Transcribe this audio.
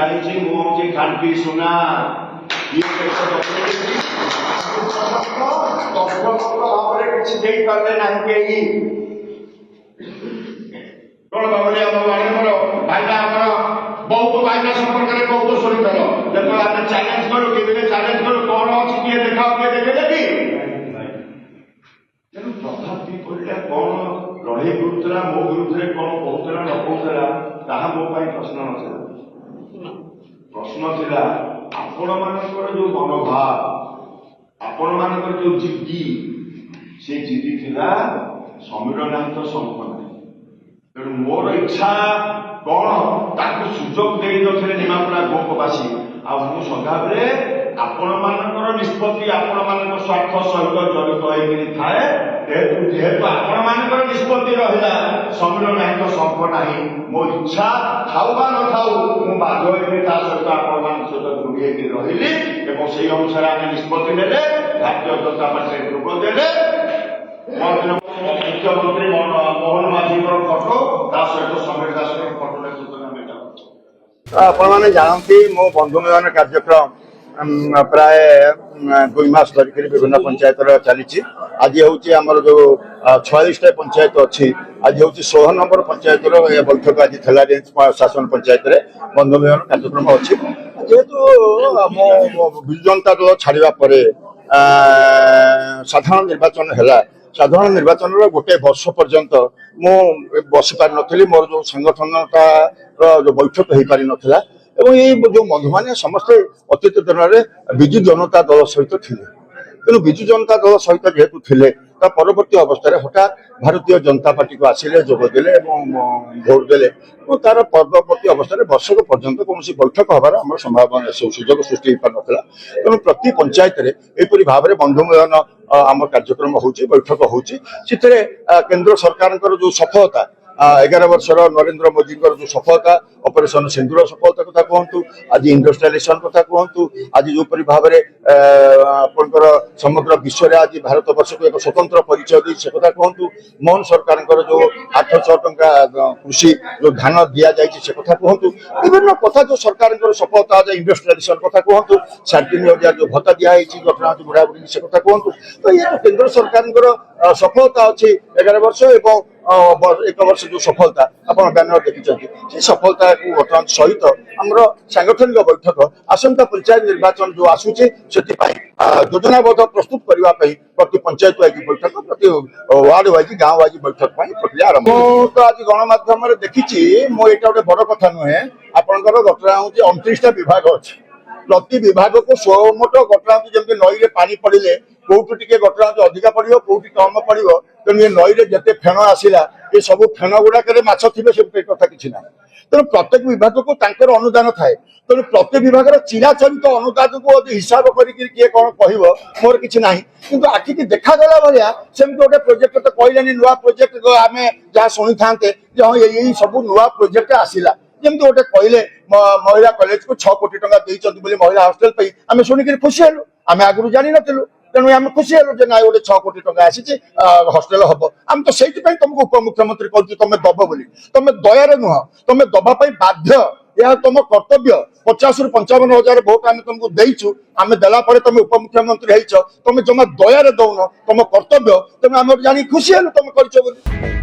जानी मुझे खांटी सुना ये बहुत भाईना संपर्क में बहुत शुरू करो जब आप चैलेंज करो कि चैलेंज करो कौन अच्छी किए देखाओ किए देखे देखी तेणु तथापि पड़े कौन लड़े करूला मो विरुद्ध कौन कहूला न कहूला ताहा मो प्रश्न ना प्रश्न थिला आपण मानकर जो मनोभाव आपण मानकर जो जिद्दी से जिद्दी थिला समीर नाथ संख ना तेणु मोर इच्छा कौन ताकू सुजोग दे नथिले निमापड़ा गोपवासी आ मु सदाबे आपण मानकर निष्पत्ति आपण मानकर स्वार्थ सहित जड़ित होइकरी थाए जेहेतु आपण मानकर निष्पत्ति रहिला समीर नाथ संख नाही मो इच्छा थाउ बा न थाउ मु बाध्य होइकरी ता सहित आपण मान सहित जोड़ी होइकरी रहिली एवं सेही अनुसार आमे निष्पत्ति नेले भारतीय जनता पार्टी लोक देले मुख्यमंत्री मोहन माझी फटो सहित समीर दास फटो आपने जानती मो बंधु मिलन कार्यक्रम प्राय 2 मास धरिक विभिन्न पंचायत चली आज हूँ आमर जो 46 पंचायत अच्छी आज हूँ 16 नंबर पंचायत बैठक आज थी रेंज शासन पंचायत बंधु मिलन कार्यक्रम अच्छी जेहेतु विजु जनता दल छाड़ा साधारण निर्वाचन है साधारण निर्वाचन गोटे वर्ष पर्यंत मु बस पार नी मोर जो संगठनटा जो बैठक हो पारि नथिला एवं ये जो बंधु मैंने समस्ते अतीत दिन में विजु जनता दल सहित थे तेणु विजु जनता दल सहित जेहेतु थे परवर्ती अवस्था हठात भारतीय जनता पार्टी को आसिले जोगदेले भोट देले तार परवर्ती अवस्था वर्षक पर्यंत कौन बैठक हबार आम संभावना सुजोग सृष्टि हो पार नाला तेणु प्रति पंचायत एपरी भाव में बंधु मिलन आम कार्यक्रम हो बैठक हो केंद्र सरकार जो सफलता 11 वर्षर नरेंद्र मोदी जो सफलता ऑपरेशन सिंदूर सफलता कथा कहतु आज इंडस्ट्रियलाइजेशन कथा कहतु आज जो भाव में आपंकर समग्र विश्व में आज भारत वर्ष को एक स्वतंत्र परिचय दी से कथा कहतु मोहन सरकार जो 800 टंका कृषि जो धान दि जाए से कथा कहतु विभिन्न कथा जो सरकार सफलता आज इंडस्ट्रियलाइजेशन कथा कहतु 3,500 जो भत्ता दिखाई घटना बुढ़ा बुढ़ी से कथा कहतु तो ये केंद्र सरकार सफलता अच्छी 11 वर्ष एवं 1 वर्ष जो सफलता आप बैनर देखी सफलता को बर्तमान सहित आमर सांगठनिक बैठक आसंता पंचायत निर्वाचन जो आसूचे से योजनाबद्ध प्रस्तुत करने प्रति पंचायत वाइज बैठक प्रति वार्ड वाइज गाँव वाइज बैठक प्रक्रिया आरंभ तो आज गणमाध्यम देखी मोटा गोटे बड़ कथा नुहे आपंकर घटना हूँ 29टा विभाग अच्छे प्रति विभाग को स्वमोट घटना जमी नई में पानी पड़े कौटू टे घटना अधिका पड़ो कौटी कम पड़ो तेणु ये नई में जिते फेण आसला ये सब फेण गुड़ाक माछ थे से कथा कि ना तेणु प्रत्येक विभाग को अनुदान थाए तेणु प्रत्येक विभाग चिराचरित अनुदान को हिसाब किए कौन कह मोर कि ना कि आखिक देखागला भाया सेमती गोटे प्रोजेक्ट तो कहलानी नुआ प्रोजेक्ट आम जहाँ शुणी था हाँ यही सब नुआ प्रोजेक्ट आसला जमी गोटे कहले महिला कॉलेज को 6 कोटी टंका देते महिला हॉस्टल आम शुणिक खुशी हेलु आम आगु जानी नु तेणु आम खुशी हेलु जे ना गोटे 6 कोटी टंका आसी हॉस्टल हम आम तो से तुमको उपमुख्यमंत्री कहूँ तुम दब बोली तुम दयार नुह तुम दवाई बाध्य यह तुम कर्तव्य 50 ରୁ 55 हजार भोट आम तुमको देचु आम देला तुम उपमुख्यमंत्री तुम जमा दयार दौन तुम कर्तव्य तेणु आम जानी खुशी हेलु तुम कर।